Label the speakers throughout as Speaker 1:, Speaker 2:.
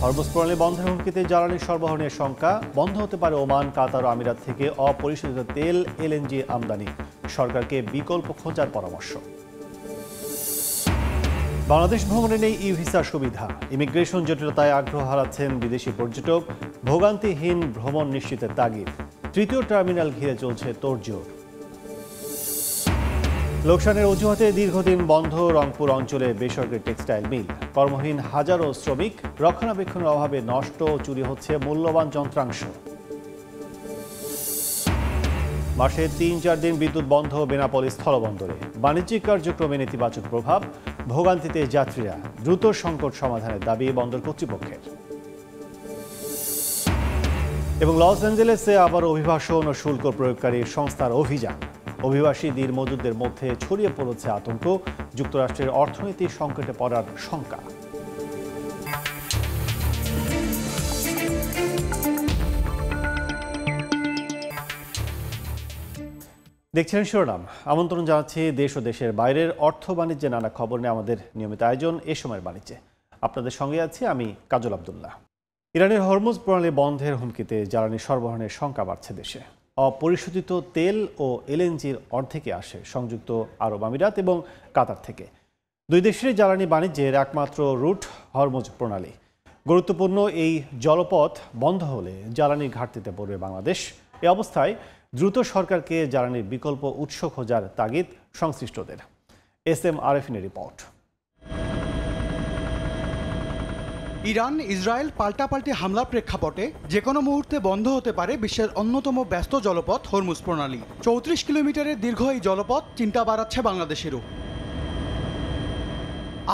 Speaker 1: Hormuz প্রণালী বন্ধের হুমকিতে জ্বালানি সরবরাহ নিয়ে শঙ্কা। বন্ধ হতে পারে ওমান, কাতার ও আমিরাত থেকে অপরিশোধিত তেল, এলএনজি আমদানি। সরকারকে বিকল্প খোঁজার পরামর্শ। বাংলাদেশ ভ্রমণে নেই ই ভিসার সুবিধা। ইমিগ্রেশন জটিলতায় আগ্রহ হারাচ্ছেন বিদেশি পর্যটক। ভোগান্তিহীন ভ্রমণ নিশ্চিতের তাগিদ। তৃতীয় টার্মিনাল ঘিরে চলছে তোড়জোড়। লোকসানের অজুহাতে দীর্ঘদিন বন্ধ রংপুর অঞ্চলে বেসরকারি টেক্সটাইল মিল। কর্মহীন হাজারো শ্রমিক। রক্ষণাবেক্ষণের অভাবে নষ্ট ও চুরি হচ্ছে মূল্যবান যন্ত্রাংশ। মাসে ৩-৪ দিন বিদ্যুৎ বন্ধ বেনাপোল স্থলবন্দরে। বাণিজ্যিক কার্যক্রমে নেতিবাচক প্রভাব। ভোগান্তিতে যাত্রীরা। দ্রুত সংকট সমাধানের দাবি বন্দর কর্তৃপক্ষের। এবং লস অ্যাঞ্জেলেসে আবার অভিবাসন ও শুল্ক প্রয়োগকারী সংস্থার অভিযান। অভিবাসী দিনমজুরদের মধ্যে ছড়িয়ে পড়েছে আতঙ্ক। যুক্তরাষ্ট্রের অর্থনৈতিক সংকটে পড়ার শঙ্কা। দেখছেন শিরোনাম। আমন্ত্রণ জানাচ্ছি দেশ ও দেশের বাইরের অর্থ বাণিজ্যে নানা খবর নিয়ে আমাদের নিয়মিত আয়োজন এ সময়ের বাণিজ্যে। আপনাদের সঙ্গে আছি আমি কাজল আব্দুল্লাহ। ইরানের হরমুজ প্রণালী বন্ধের হুমকিতে জ্বালানি সরবরাহের শঙ্কা বাড়ছে দেশে। অপরিশোধিত তেল ও এলএনজির অর্ধেকে আসে সংযুক্ত আরব আমিরাত এবং কাতার থেকে। দুই দেশের জ্বালানি বাণিজ্যের একমাত্র রুট হরমুজ প্রণালী। গুরুত্বপূর্ণ এই জলপথ বন্ধ হলে জ্বালানির ঘাটতিতে পড়বে বাংলাদেশ। এ অবস্থায় দ্রুত সরকারকে জ্বালানির বিকল্প উৎস খোঁজার তাগিদ সংশ্লিষ্টদের। SM আরেফিনের রিপোর্ট।
Speaker 2: ইরান ইসরায়েল পাল্টাপাল্টি হামলার প্রেক্ষাপটে যে কোনো মুহূর্তে বন্ধ হতে পারে বিশ্বের অন্যতম ব্যস্ত জলপথ হরমুজ প্রণালী। ৩৪ কিলোমিটারের দীর্ঘ এই জলপথ চিন্তা বাড়াচ্ছে বাংলাদেশেরও।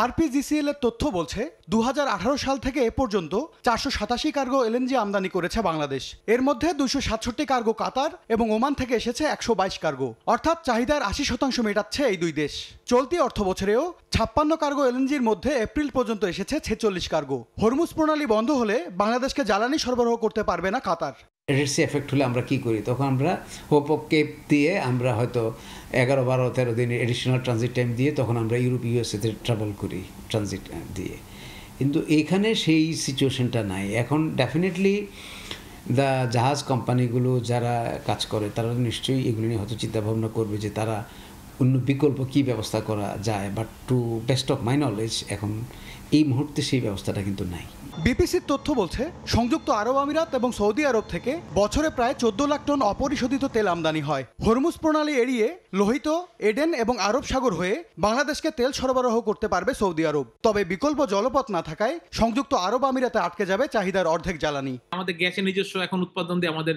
Speaker 2: আরপিজিসিএল এর তথ্য বলছে ২০১৮ সাল থেকে এ পর্যন্ত ৪৮৭ কার্গো এলএনজি আমদানি করেছে বাংলাদেশ। এর মধ্যে ২৬৭ কার্গো কাতার এবং ওমান থেকে এসেছে ১২২ কার্গো, অর্থাৎ চাহিদার ৮০% মেটাচ্ছে এই দুই দেশ। চলতি অর্থ বছরেও ৫৬ কার্গো এলএনজির মধ্যে এপ্রিল পর্যন্ত এসেছে ৪৬ কার্গো। হরমুজ প্রণালী বন্ধ হলে বাংলাদেশকে জ্বালানি সরবরাহ করতে পারবে না কাতার।
Speaker 3: রেডসি এফেক্ট হলে আমরা কি করি, তখন আমরা হোপ অফ কেপ দিয়ে আমরা হয়তো 11, 12, 13 দিন এডিশনাল ট্রানজিট টাইম দিয়ে তখন আমরা ইউরোপ ইউএসএতে ট্রাভেল করি ট্রানজিট দিয়ে। কিন্তু এইখানে সেই সিচুয়েশনটা নাই এখন। ডেফিনেটলি জাহাজ কোম্পানিগুলো যারা কাজ করে তারা নিশ্চয়ই এগুলো নিয়ে হয়তো চিন্তাভাবনা করবে যে তারা অন্য বিকল্প কী ব্যবস্থা করা যায়। But to best of my knowledge এখন এই মুহূর্তে সেই ব্যবস্থাটা কিন্তু নাই।
Speaker 2: বিপিসির তথ্য বলছে সংযুক্ত আরব আমিরাত এবং সৌদি আরব থেকে বছরে প্রায় 14 লাখ টন অপরিশোধিত তেল আমদানি হয়। হরমুজ প্রণালী এড়িয়ে লোহিত, এডেন এবং আরব সাগর হয়ে বাংলাদেশকে তেল সরবরাহ করতে পারবে সৌদি আরব। তবে বিকল্প জলপথ না থাকায় সংযুক্ত আরব আমিরাতে আটকে যাবে চাহিদার অর্ধেক জ্বালানি।
Speaker 4: আমাদের গ্যাসের নিজস্ব এখন উৎপাদন দিয়ে আমাদের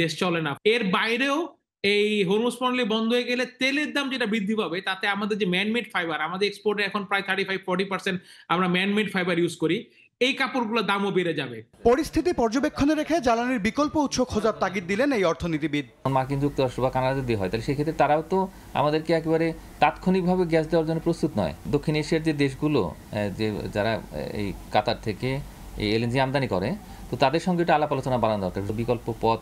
Speaker 4: দেশ চলে না। এর বাইরেও এই হরমুজ প্রণালী বন্ধ হয়ে গেলে তেলের দাম যেটা বৃদ্ধি পাবে, তাতে আমাদের যে ম্যানমেড ফাইবার, আমাদের এক্সপোর্টে এখন প্রায় 35-40% আমরা ম্যানমেড ফাইবার ইউজ করি, এই কাপড়গুলোর দামও বেড়ে যাবে।
Speaker 2: পরিস্থিতি পর্যবেক্ষণে রেখে জ্বালানির বিকল্প উৎস খোঁজার তাগিদ দিলেন এই অর্থনীতিবিদ।
Speaker 5: মার্কিন যুক্তরাষ্ট্র বা কানাডা যদি হয় তাহলে সেক্ষেত্রে তারাও তো আমাদেরকে একেবারে তাৎক্ষণিকভাবে গ্যাস দেওয়ার জন্য প্রস্তুত নয়। দক্ষিণ এশিয়ার যে দেশগুলো যে যারা এই কাতার থেকে এই এলএনজি আমদানি করে, তো তাদের সঙ্গে এটা আলাপ আলোচনা বাড়ানো দরকার। বিকল্প পথ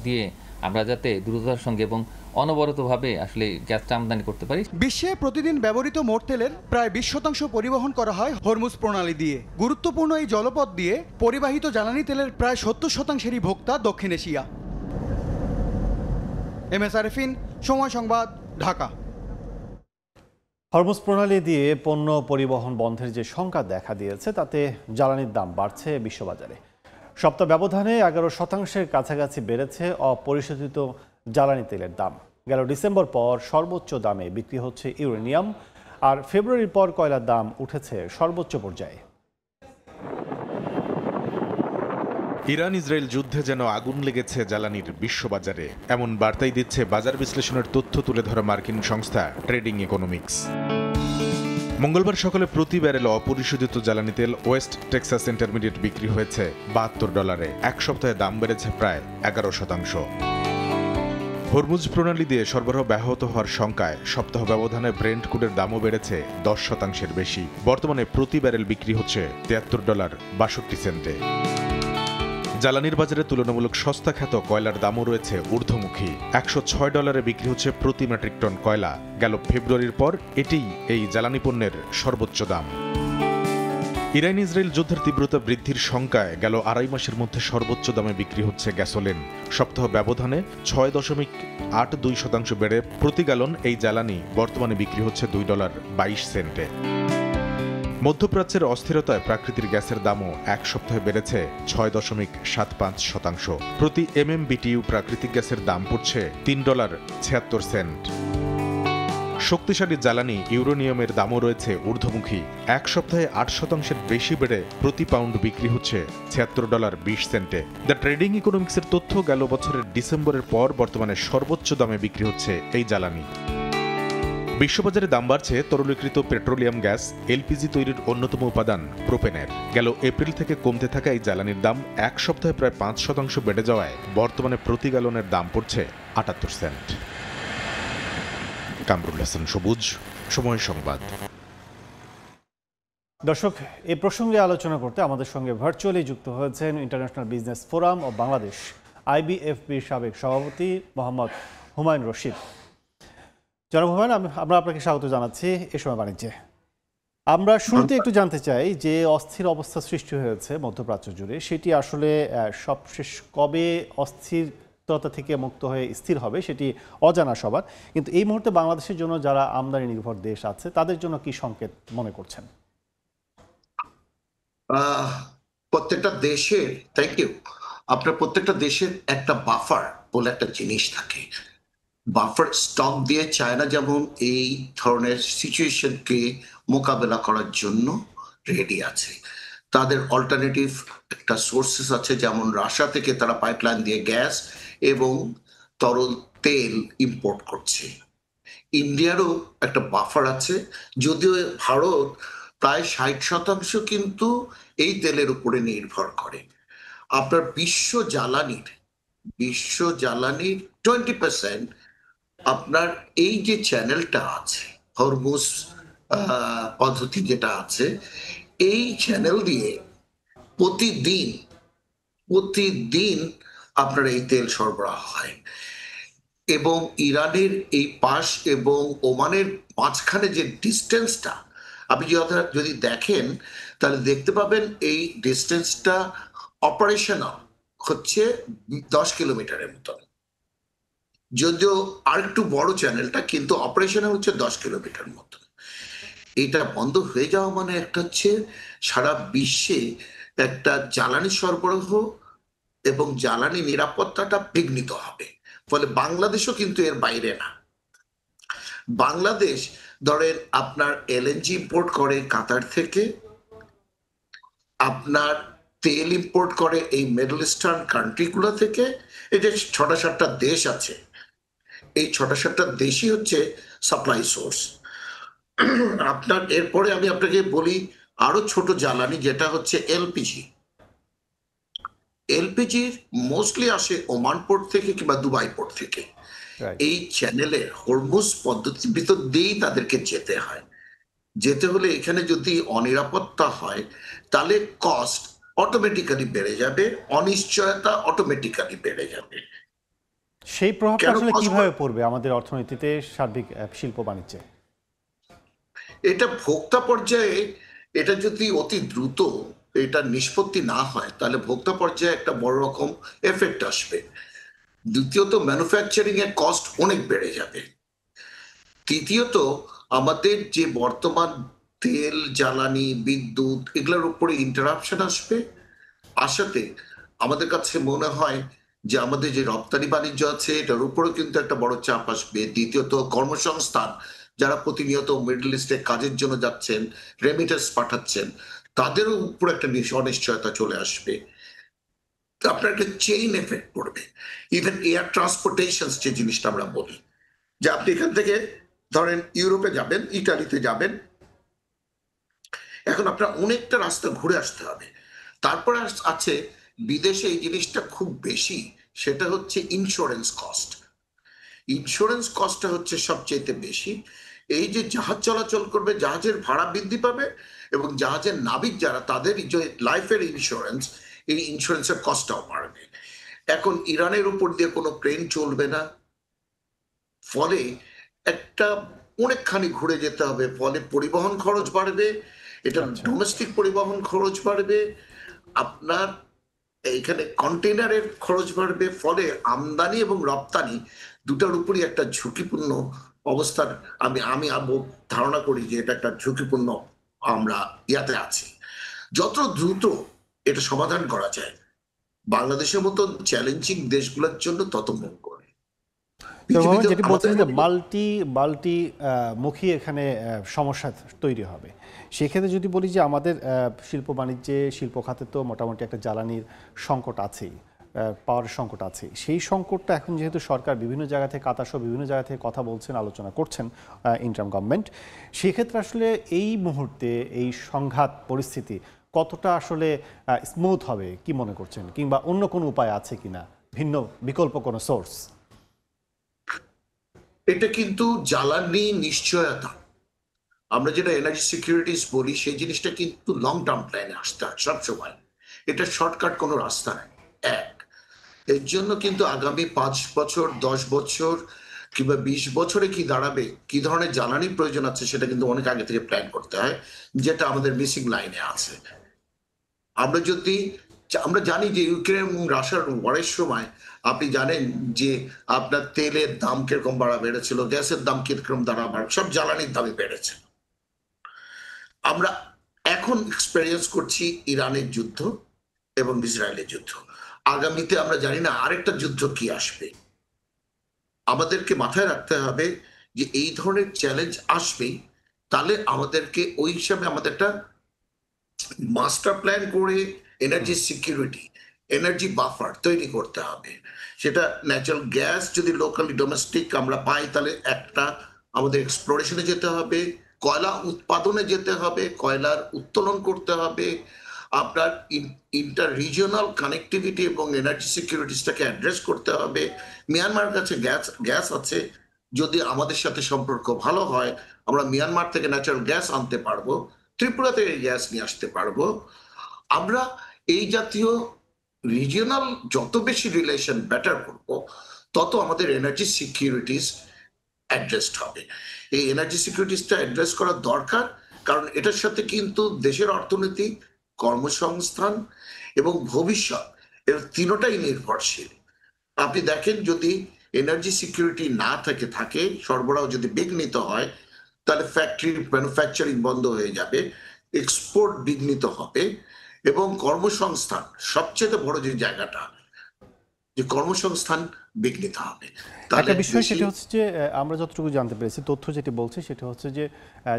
Speaker 5: দিয়ে আমরা যাতে দ্রুততার সঙ্গে এবং অনবরতভাবে আসলে গ্যাসটা আমদানি করতে পারি।
Speaker 2: বিশ্বে প্রতিদিন ব্যবহৃত মোট তেলের প্রায় 20% পরিবহন করা হয় হরমুজ প্রণালী দিয়ে। গুরুত্বপূর্ণ এই জলপথ দিয়ে পরিবাহিত জ্বালানি তেলের প্রায় 70%-ই ভোক্তা দক্ষিণ এশিয়া। MS আরেফিন, সময় সংবাদ, ঢাকা।
Speaker 1: হরমুজ প্রণালী দিয়ে পণ্য পরিবহন বন্ধের যে শঙ্কা দেখা দিয়েছে, তাতে জ্বালানির দাম বাড়ছে বিশ্ববাজারে। সপ্তাহ ব্যবধানে 11% কাছাকাছি বেড়েছে অপরিশোধিত জ্বালানি তেলের দাম। গেল ডিসেম্বর পর সর্বোচ্চ দামে বিক্রি হচ্ছে ইউরেনিয়াম, আর ফেব্রুয়ারির পর কয়লার দাম উঠেছে সর্বোচ্চ পর্যায়ে।
Speaker 6: ইরান ইসরায়েল যুদ্ধে যেন আগুন লেগেছে জ্বালানির বিশ্ববাজারে, এমন বার্তাই দিচ্ছে বাজার বিশ্লেষণের তথ্য তুলে ধরা মার্কিন সংস্থা ট্রেডিং ইকোনমিক্স। মঙ্গলবার সকালে প্রতি ব্যারেল অপরিশোধিত জ্বালানি তেল ওয়েস্ট টেক্সাস ইন্টারমিডিয়েট বিক্রি হয়েছে $72। এক সপ্তাহে দাম বেড়েছে প্রায় 11%। হরমুজ প্রণালী দিয়ে সরবরাহ ব্যাহত হওয়ার শঙ্কায় সপ্তাহ ব্যবধানে ব্রেন্ট ক্রুডের দামও বেড়েছে 10% বেশি। বর্তমানে প্রতি ব্যারেল বিক্রি হচ্ছে $73.62। জ্বালানির বাজারে তুলনামূলক সস্তা খ্যাত কয়লার দামও রয়েছে ঊর্ধ্বমুখী। $106 বিক্রি হচ্ছে প্রতি মেট্রিক টন কয়লা। গেল ফেব্রুয়ারির পর এটিই এই জ্বালানি পণ্যের সর্বোচ্চ দাম। ইরান ইসরায়েল যুদ্ধের তীব্রতা বৃদ্ধির শঙ্কায় গেল 2.5 মাসের মধ্যে সর্বোচ্চ দামে বিক্রি হচ্ছে গ্যাসোলিন। সপ্তাহ ব্যবধানে 6.82% বেড়ে প্রতি গ্যালন এই জ্বালানি বর্তমানে বিক্রি হচ্ছে $2.22। মধ্যপ্রাচ্যের অস্থিরতায় প্রাকৃতিক গ্যাসের দামও এক সপ্তাহে বেড়েছে 6.75%। প্রতি MMBTU প্রাকৃতিক গ্যাসের দাম পড়ছে $3.76। শক্তিশালী জ্বালানি ইউরেনিয়ামের দামও রয়েছে ঊর্ধ্বমুখী। এক সপ্তাহে 8% বেশি বেড়ে প্রতি পাউন্ড বিক্রি হচ্ছে $76.20। দ্য ট্রেডিং ইকোনমিক্সের তথ্য গেল বছরের ডিসেম্বরের পর বর্তমানে সর্বোচ্চ দামে বিক্রি হচ্ছে এই জ্বালানি। বিশ্ববাজারে দাম বাড়ছে তরলীকৃত পেট্রোলিয়াম গ্যাস এলপিজি তৈরির অন্যতম উপাদান প্রোপেনের। গেল এপ্রিল থেকে কমতে থাকা এই জ্বালানির দাম এক সপ্তাহে প্রায় 5% বেড়ে যাওয়ায় বর্তমানে প্রতি গ্যালনের দাম পড়ছে 78 সেন্ট। কামরুল হাসান সবুজ, সময় সংবাদ।
Speaker 1: দর্শক, এই প্রসঙ্গে আলোচনা করতে আমাদের সঙ্গে ভার্চুয়ালি যুক্ত হয়েছেন international business forum of Bangladesh IBFB'র সাবেক সভাপতি মোহাম্মদ হুমায়ুন রশিদ। জনাব হুমায়ুন, আমরা আপনাকে স্বাগত জানাচ্ছি এ সময় বাণিজ্যে। আমরা শুরুতে একটু জানতে চাই যে অস্থির অবস্থা সৃষ্টি হয়েছে মধ্যপ্রাচ্য জুড়ে, সেটি আসলে সবশেষ কবে অস্থিরতা থেকে মুক্ত হয়ে স্থির হবে সেটি অজানা সবার, কিন্তু এই মুহূর্তে বাংলাদেশের জন্য যারা আমদানি নির্ভর দেশ আছে তাদের জন্য কি সংকেত মনে করছেন?
Speaker 7: প্রত্যেকটা দেশের আপনার প্রত্যেকটা দেশের একটা বাফার বলে একটা জিনিস থাকে। বাফার স্টক দিয়ে চায়না যেমন এই ধরনের সিচুয়েশনকে মোকাবেলা করার জন্য রেডি আছে। তাদের অল্টারনেটিভ একটা সোর্সেস আছে, যেমন রাশিয়া থেকে তারা পাইপলাইন দিয়ে গ্যাস এবং তরল তেল ইম্পোর্ট করছে। ইন্ডিয়ারও একটা বাফার আছে, যদিও ভারত প্রায় 60% কিন্তু এই তেলের উপরে নির্ভর করে। আপনার বিশ্ব জ্বালানির 20% আপনার এই যে চ্যানেলটা আছে, হরমুজ পদ্ধতি যেটা আছে, এই চ্যানেল দিয়ে প্রতিদিন আপনার এই তেল সরবরাহ হয়। এবং ইরানের এই পাশ এবং ওমানের মাঝখানে যে ডিস্টেন্সটা আপনি যদি দেখেন তাহলে দেখতে পাবেন এই ডিস্টেন্সটা অপারেশনাল হচ্ছে 10 কিলোমিটারের মতন, যদিও আর একটু বড় চ্যানেলটা, কিন্তু অপারেশনাল হচ্ছে 10 কিলোমিটার মতন। এটা বন্ধ হয়ে যাওয়া মানে একটা হচ্ছে সারা বিশ্বে একটা জ্বালানি সরবরাহ এবং জ্বালানি নিরাপত্তাটা বিঘ্নিত হবে। ফলে বাংলাদেশও কিন্তু এর বাইরে না। বাংলাদেশ ধরেন আপনার LNG ইম্পোর্ট করে কাতার থেকে, আপনার তেল ইম্পোর্ট করে এই মিডল ইস্টার্ন কান্ট্রিগুলো থেকে। এই যে 6-7টা দেশ আছে, এই 6-7টা দেশই হচ্ছে সাপ্লাই সোর্স। আপনার এরপরে আমি আপনাকে বলি আরো ছোট জ্বালানি, যেটা হচ্ছে এলপিজির মোস্টলি আসে ওমান পোর্ট থেকে কিংবা দুবাই পোর্ট থেকে। এই চ্যানেলের হরমুজ পদ্ধতির ভিতর দিয়েই তাদেরকে যেতে হলে এখানে যদি অনিরাপত্তা হয় তাহলে কস্ট অটোমেটিক্যালি বেড়ে যাবে, অনিশ্চয়তা অটোমেটিক্যালি বেড়ে যাবে।
Speaker 1: সেই প্রভাবটা আসলে কিভাবে পড়বে আমাদের অর্থনীতিতে, সার্বিক শিল্প বাণিজ্যে?
Speaker 7: এটা ভোক্তা পর্যায়ে, এটা যদি অতি দ্রুত এটা নিষ্পত্তি না হয় তাহলে ভোক্তা পর্যায়ে একটা বড় রকম এফেক্ট আসবে। দ্বিতীয়ত ম্যানুফ্যাকচারিং এর কস্ট অনেক বেড়ে যাবে। তৃতীয়ত আমাদের যে বর্তমান তেল, জ্বালানি, বিদ্যুৎ এগুলোর উপরে ইন্টারাপশন আসবে। আসাতে আমাদের কাছে মনে হয় যে আমাদের যে রপ্তানি বাণিজ্য আছে এটার উপরেও কিন্তু একটা বড় চাপ আসবে। দ্বিতীয়ত কর্মসংস্থান, যারা প্রতিনিয়ত মিডল ইস্টে কাজের জন্য যাচ্ছেন, রেমিটেন্স পাঠাচ্ছেন, তাদেরও উপর একটা অনিশ্চয়তা চলে আসবে। আপনার একটা চেইন এফেক্ট পড়বে। ইভেন এয়ার ট্রান্সপোর্টেশন যে জিনিসটা আমরা বলি, যে আপনি এখান থেকে ধরেন ইউরোপে যাবেন, ইটালিতে যাবেন, এখন আপনার অনেকটা রাস্তা ঘুরে আসতে হবে। তারপর আছে বিদেশে এই জিনিসটা খুব বেশি, সেটা হচ্ছে ইন্স্যুরেন্স কস্ট। ইন্স্যুরেন্স কস্টটা হচ্ছে সবচেয়ে বেশি। এই যে জাহাজ চলাচল করবে, জাহাজের ভাড়া বৃদ্ধি পাবে এবং জাহাজের নাবিক যারা, তাদের যে লাইফের ইন্স্যুরেন্স, এই ইন্স্যুরেন্সের কস্টটাও বাড়বে। এখন ইরানের উপর দিয়ে কোনো প্লেন চলবে না, ফলে একটা অনেকখানি ঘুরে যেতে হবে, ফলে পরিবহন খরচ বাড়বে এটা
Speaker 1: আচ্ছা।
Speaker 7: ডোমেস্টিক পরিবহন খরচ বাড়বে, আপনার এইখানে কন্টেনারের খরচ বাড়বে, ফলে আমদানি এবং রপ্তানি দুটার উপরই একটা ঝুঁকিপূর্ণ অবস্থার আমি ধারণা করি যে এটা একটা ঝুঁকিপূর্ণ আমরা ইয়াতে আছি। যত দ্রুত এটা সমাধান করা যায় বাংলাদেশের মতো চ্যালেঞ্জিং দেশগুলোর জন্য তত মঙ্গল।
Speaker 1: তো মোহাম্মদ যেটি বলছেন যে
Speaker 7: আমাদের-
Speaker 1: মাল্টি মুখী এখানে সমস্যা তৈরি হবে, সেক্ষেত্রে যদি বলি যে আমাদের শিল্প বাণিজ্যে শিল্প খাতে তো মোটামুটি একটা জ্বালানির সংকট আছেই, পাওয়ার সংকট আছে। সেই সংকটটা এখন যেহেতু সরকার বিভিন্ন জায়গা থেকে কাতারসহ বিভিন্ন জায়গা থেকে কথা বলছেন, আলোচনা করছেন ইন্টারিম গভর্নমেন্ট, সেক্ষেত্রে আসলে এই মুহূর্তে এই সংঘাত পরিস্থিতি কতটা আসলে স্মুথ হবে কি মনে করছেন, কিংবা অন্য কোনো উপায় আছে কিনা, ভিন্ন বিকল্প কোনো সোর্স?
Speaker 7: এটা কিন্তু জ্বালানি নিশ্চয়তা, আমরা যেটা এনার্জি সিকিউরিটিস বলি, সেই জিনিসটা কিন্তু লং টার্ম প্ল্যানে আসতে হয় সবসময়। এটা শর্টকাট কোনো রাস্তা নেই। এক, এর জন্য কিন্তু আগামী 5 বছর 10 বছর কিংবা 20 বছরে কি দাঁড়াবে, কি ধরনের জ্বালানির প্রয়োজন আছে, সেটা কিন্তু অনেক আগে থেকে প্ল্যান করতে হয়, যেটা আমাদের মিসিং লাইনে আছে। আমরা জানি যে ইউক্রেন এবং রাশিয়ার ওয়ারের সময় আপনি জানেন যে আপনার তেলের দাম কিরকম বেড়েছিল, গ্যাসের দাম কিরকম সব জ্বালানির দামই বেড়েছে। আমরা এখন এক্সপেরিয়েন্স করছি ইরানের যুদ্ধ এবং ইসরায়েলের যুদ্ধ। আগামীতে আমরা জানি না আরেকটা যুদ্ধ কি আসবে। আমাদেরকে মাথায় রাখতে হবে যে এই ধরনের চ্যালেঞ্জ আসবেই, তাহলে আমাদেরকে ওই হিসাবে আমাদের একটা মাস্টার প্ল্যান করে এনার্জি সিকিউরিটি, এনার্জি বাফার তৈরি করতে হবে। সেটা ন্যাচারাল গ্যাস যদি লোকালি ডোমেস্টিক আমরা পাই, তাহলে একটা আমাদের এক্সপ্লোরেশনে যেতে হবে, কয়লা উৎপাদনে যেতে হবে, কয়লার উত্তোলন করতে হবে, আপনার ইন্টার রিজিওনাল কানেক্টিভিটি এবং এনার্জি সিকিউরিটিসটাকে অ্যাড্রেস করতে হবে। মিয়ানমার কাছে গ্যাস আছে, যদি আমাদের সাথে সম্পর্ক ভালো হয় আমরা মিয়ানমার থেকে ন্যাচারাল গ্যাস আনতে পারবো, ত্রিপুরা থেকে গ্যাস নিয়ে আসতে পারবো। আমরা এই জাতীয় রিজিওনাল যত বেশি রিলেশন বেটার করব, তত আমাদের এনার্জি সিকিউরিটিস অ্যাড্রেসড হবে। এই এনার্জি সিকিউরিটিসটা অ্যাড্রেস করা দরকার, কারণ এটার সাথে কিন্তু দেশের অর্থনীতি, কর্মসংস্থান এবং ভবিষ্যৎ এর তিনটাই নির্ভরশীল। আপনি দেখেন যদি এনার্জি সিকিউরিটি না থাকে, সরবরাহ যদি বিঘ্নিত হয়, তাহলে ফ্যাক্টরি ম্যানুফ্যাকচারিং বন্ধ হয়ে যাবে, এক্সপোর্ট বিঘ্নিত হবে এবং কর্মসংস্থান সবচেয়ে বড় যে জায়গাটা, যে কর্মসংস্থান বিঘ্নিত হবে।
Speaker 1: একটা বিষয় সেটা হচ্ছে যে আমরা যতটুকু জানতে পেরেছি, তথ্য যেটি বলছে সেটা হচ্ছে যে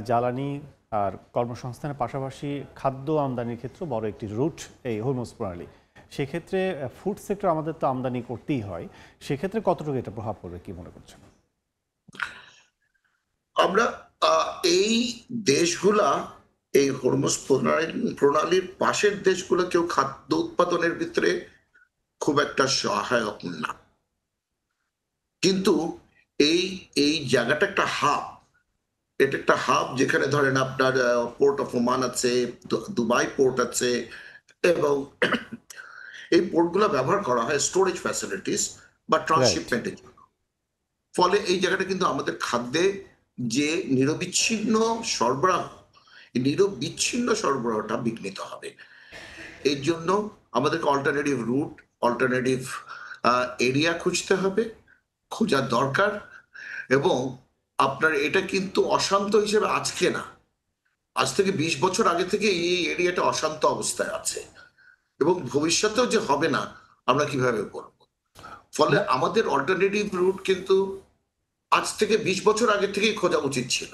Speaker 1: জ্বালানি আর কর্মসংস্থানের পাশাপাশি খাদ্য আমদানির ক্ষেত্রে বড় একটি রুট এই হরমুজ প্রণালী। সেক্ষেত্রে ফুড সেক্টর আমাদের তো আমদানি করতেই হয়, সেক্ষেত্রে কতটুকু এটা প্রভাব পড়বে কি মনে করছেন?
Speaker 7: আমরা এই দেশগুলা, এই হরমুজ প্রণালীর পাশের দেশগুলো কেউ খাদ্য উৎপাদনের ভিতরে খুব একটা সহায়ক না, কিন্তু এই জায়গাটা একটা হাব, এটা একটা হাব যেখানে ধরেন আপনার পোর্ট অফ ওমান আছে, দুবাই পোর্ট আছে, এবং এই পোর্টগুলো ব্যবহার করা হয় স্টোরেজ ফ্যাসিলিটিস বা ট্রান্সশিপমেন্টের জন্য। ফলে এই জায়গাটা কিন্তু আমাদের খাদ্যে যে নিরবিচ্ছিন্ন সরবরাহটা বিঘ্নিত হবে। এর জন্য আমাদেরকে অল্টারনেটিভ রুট, অল্টারনেটিভ এরিয়া খুঁজতে হবে, খোঁজার দরকার। এবং আপনার এটা কিন্তু অশান্ত হিসেবে আজকে না, আজ থেকে 20 বছর আগে থেকে এই এরিয়াটা অশান্ত অবস্থায় আছে, এবং ভবিষ্যতেও যে হবে না আমরা কিভাবে করব। ফলে আমাদের অল্টারনেটিভ রুট কিন্তু আজ থেকে 20 বছর আগে থেকেই খোঁজা উচিত ছিল।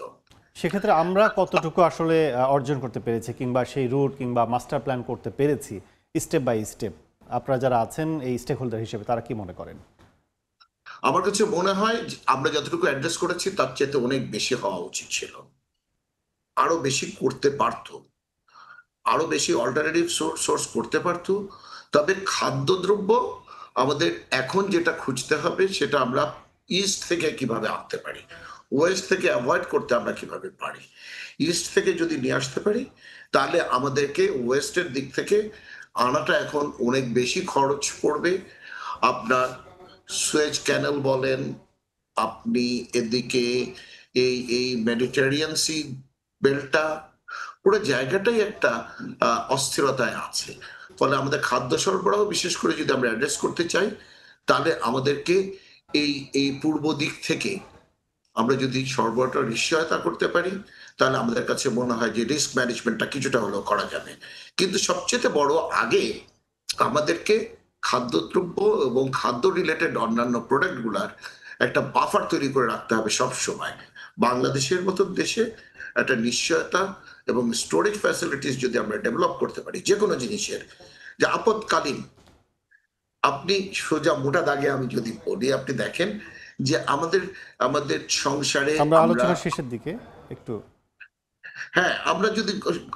Speaker 1: সেক্ষেত্রে আমরা কতটুকু আসলে অর্জন করতে পেরেছি, কিংবা সেই রুট কিংবা মাস্টার প্ল্যান করতে পেরেছি স্টেপ বাই স্টেপ? আপনারা যারা আছেন এই স্টেক হোল্ডার হিসেবে, তারা কি মনে করেন?
Speaker 7: আমার কাছে মনে হয় আমরা যতটুকু অ্যাড্রেস করেছি তার চাইতে অনেক বেশি হওয়া উচিত ছিল, আরো বেশি করতে পারত, আরো বেশি অল্টারনেটিভ সোর্স করতে পারত। তবে খাদ্যদ্রব্য আমাদের এখন যেটা খুঁজতে হবে সেটা আমরা ইস্ট থেকে কিভাবে আনতে পারি, ওয়েস্ট থেকে অ্যাভয়েড করতে আমরা কিভাবে পারি। ইস্ট থেকে যদি নিয়ে আসতে পারি, তাহলে আমাদেরকে ওয়েস্টের দিক থেকে আনাটা এখন অনেক বেশি খরচ পড়বে। আপনার সুয়েজ ক্যানেল বলেন, আপনি এদিকে এই মেডিটেরিয়ান সি বেল্টটা, পুরো জায়গাটাই একটা অস্থিরতায় আছে। ফলে আমাদের খাদ্য সরবরাহ বিশেষ করে যদি আমরা অ্যাড্রেস করতে চাই, তাহলে আমাদেরকে এই পূর্ব দিক থেকে আমরা যদি সরবরাহটা নিশ্চয়তা করতে পারি, তাহলে আমাদের কাছে মনে হয় যে রিস্ক ম্যানেজমেন্টটা কিছুটা হলেও করা যাবে। কিন্তু সবচেয়ে বড় আগে আমাদেরকে খাদ্যদ্রব্য এবং খাদ্য রিলেটেড অন্যান্য প্রোডাক্টগুলার একটা বাফার তৈরি করে রাখতে হবে সব সময়। বাংলাদেশের মতো দেশে একটা নিশ্চয়তা এবং স্টোরেজ ফ্যাসিলিটিস যদি আমরা ডেভেলপ করতে পারি যে কোনো জিনিসের, যে আপৎকালীন, আপনি সোজা মোটা দাগে আমি যদি বলি, আপনি দেখেন যে আমাদের সংসারে
Speaker 1: আমরা আলোচনার শেষের দিকে একটু
Speaker 7: হ্যাঁ, আমরা যদি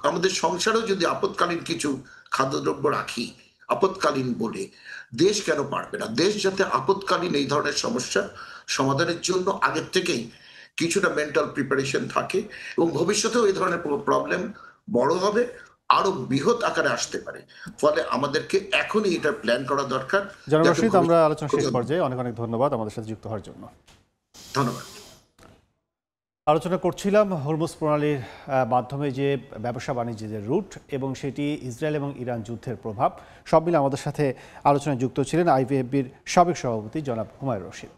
Speaker 7: আমাদের সংসারেও যদি আপৎকালীন কিছু খাদ্যদ্রব্য রাখি আপৎকালীন বলে, দেশ কেন পারবে না? দেশ যাতে আপৎকালীন এই ধরনের সমস্যা সমাধানের জন্য আগের থেকেই কিছুটা মেন্টাল প্রিপারেশন থাকে এবং ভবিষ্যতেও এই ধরনের প্রবলেম বড় হবে, আরো বৃহৎ আকারে আসতে পারে। ফলে আমাদেরকে এখনই এটা প্ল্যান করা দরকার।
Speaker 1: জনাব রশিদ, আমরা আলোচনা শেষ পর্যায়ে অনেক অনেক ধন্যবাদ আমাদের সাথে যুক্ত হওয়ার জন্য।
Speaker 7: ধন্যবাদ।
Speaker 1: আলোচনা করছিলাম হরমুজ প্রণালীর মাধ্যমে যে ব্যবসা বাণিজ্যের রুট এবং সেটি ইসরায়েল এবং ইরান যুদ্ধের প্রভাব, সব মিলে আমাদের সাথে আলোচনায় যুক্ত ছিলেন আইভিএফবির সাবেক সভাপতি জনাব হুমায়ুন রশিদ।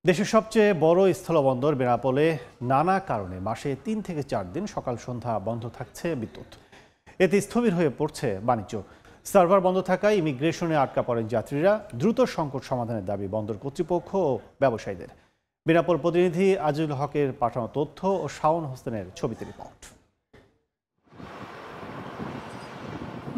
Speaker 1: দেশের সবচেয়ে বড় স্থলবন্দর বেনাপোলে নানা কারণে মাসে 3 থেকে 4 দিন সকাল সন্ধ্যা বন্ধ থাকছে বিদ্যুৎ। এতে স্থবির হয়ে পড়ছে বাণিজ্য। সার্ভার বন্ধ থাকায় ইমিগ্রেশনে আটকা পড়েন যাত্রীরা। দ্রুত সংকট সমাধানের দাবি বন্দর কর্তৃপক্ষ ও ব্যবসায়ীদের। বেনাপোল প্রতিনিধি আজিজুল হকের পাঠানো তথ্য ও শাওন হোসেনের ছবিতে রিপোর্ট।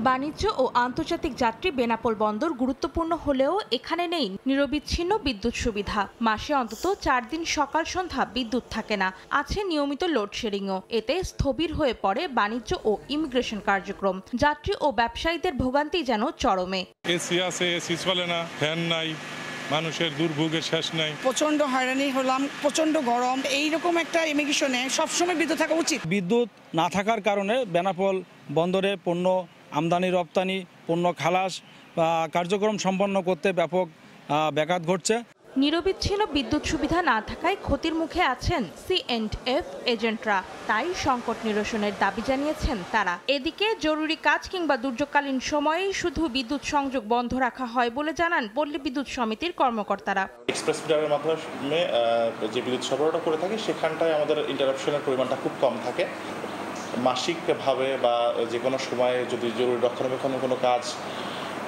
Speaker 8: বাণিজ্য ও আন্তর্জাতিক যাত্রী বেনাপোল বন্দর গুরুত্বপূর্ণ হলেও এখানে নেই নিরবিচ্ছিন্ন বিদ্যুৎ সুবিধা। মাসে অন্তত 4 দিন সকাল সন্ধ্যা বিদ্যুৎ থাকে না, আছে নিয়মিত লোডশেডিংও। এতে স্থবির হয়ে পড়ে বাণিজ্য ও ইমিগ্রেশন কার্যক্রম। যাত্রী ও ব্যবসায়ীদের ভোগান্তি যেন চরমে।
Speaker 9: এসি আছে, এসি চলে না, ফ্যান নাই, মানুষের দুর্ভোগের শেষ নাই।
Speaker 10: প্রচন্ড হয়রানি হলাম, প্রচন্ড গরম। এইরকম একটা ইমিগ্রেশনে সবসময় বিদ্যুৎ থাকা উচিত।
Speaker 11: বিদ্যুৎ না থাকার কারণে বেনাপোল বন্দরে পণ্য আমদানি রপ্তানি, পণ্য খালাস কার্যক্রম সম্পন্ন করতে ব্যাপক ব্যাঘাত ঘটছে।
Speaker 8: নিরবিচ্ছিন্ন বিদ্যুৎ সুবিধা না থাকায় ক্ষতির মুখে আছেন C&F এজেন্টরা। তাই সংকট নিরসনের দাবি জানিয়েছেন তারা। এদিকে জরুরি কাজ কিংবা দুর্যোগকালীন সময়েই শুধু বিদ্যুৎ সংযোগ বন্ধ রাখা হয় বলে জানান পল্লী বিদ্যুৎ সমিতির কর্মকর্তারা।
Speaker 12: এক্সপ্রেস ফিডারের মাধ্যমে যে বিদ্যুৎ সরবরাহ করে থাকি সেখানটায় আমাদের ইন্টারাপশনের পরিমাণটা খুব কম থাকে। মাসিকভাবে বা যে কোনো সময়ে যদি জরুরি রক্ষণাবেক্ষণের কোনো কাজ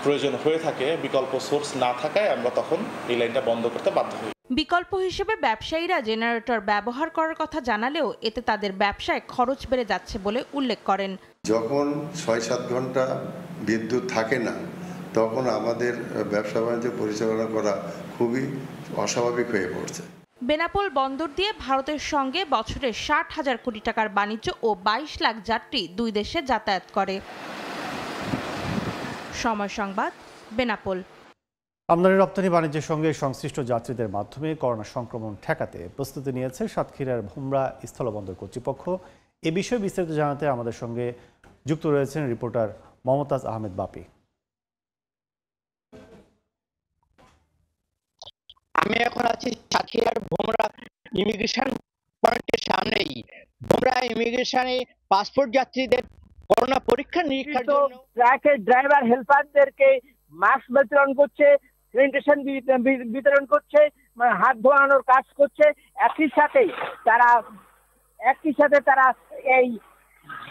Speaker 12: প্রয়োজন হয়ে থাকে, বিকল্প সোর্স না থাকায় আমরা তখন এই লাইনটা বন্ধ করতে বাধ্য হই।
Speaker 8: বিকল্প হিসেবে ব্যবসায়ীরা জেনারেটর ব্যবহার করার কথা জানালেও এতে তাদের ব্যবসায় খরচ বেড়ে যাচ্ছে বলে উল্লেখ করেন।
Speaker 13: যখন 6-7 ঘন্টা বিদ্যুৎ থাকে না, তখন আমাদের ব্যবসা বাণিজ্য পরিচালনা করা খুবই অস্বাভাবিক হয়ে পড়ছে।
Speaker 8: বেনাপোল বন্দর দিয়ে ভারতের সঙ্গে বছরে 60,000 কোটি টাকার বাণিজ্য ও 22 লাখ যাত্রী দুই দেশে যাতায়াত করে। সময় সংবাদ, বেনাপোল।
Speaker 1: আমদানি রপ্তানি বাণিজ্যের সঙ্গে সংশ্লিষ্ট যাত্রীদের মাধ্যমে করোনা সংক্রমণ ঠেকাতে প্রস্তুতি নিয়েছে সাতক্ষীরার ভোমরা স্থলবন্দর কর্তৃপক্ষ। এ বিষয়ে বিস্তারিত জানাতে আমাদের সঙ্গে যুক্ত রয়েছেন রিপোর্টার মমতাজ আহমেদ বাপি।
Speaker 14: আমি এখন আছি সাতক্ষীরার ভোমরা ইমিগ্রেশন পয়েন্টের সামনেই। ভোমরা ইমিগ্রেশনে পাসপোর্ট যাত্রীদের করোনা পরীক্ষা নিরীক্ষার জন্য ট্রাকের ড্রাইভার হেল্পারদেরকে মাস্ক বিতরণ করছে, স্যানিটেশন বিতরণ করছে, হাত ধোয়ানোর কাজ করছে। একই সাথে তারা এই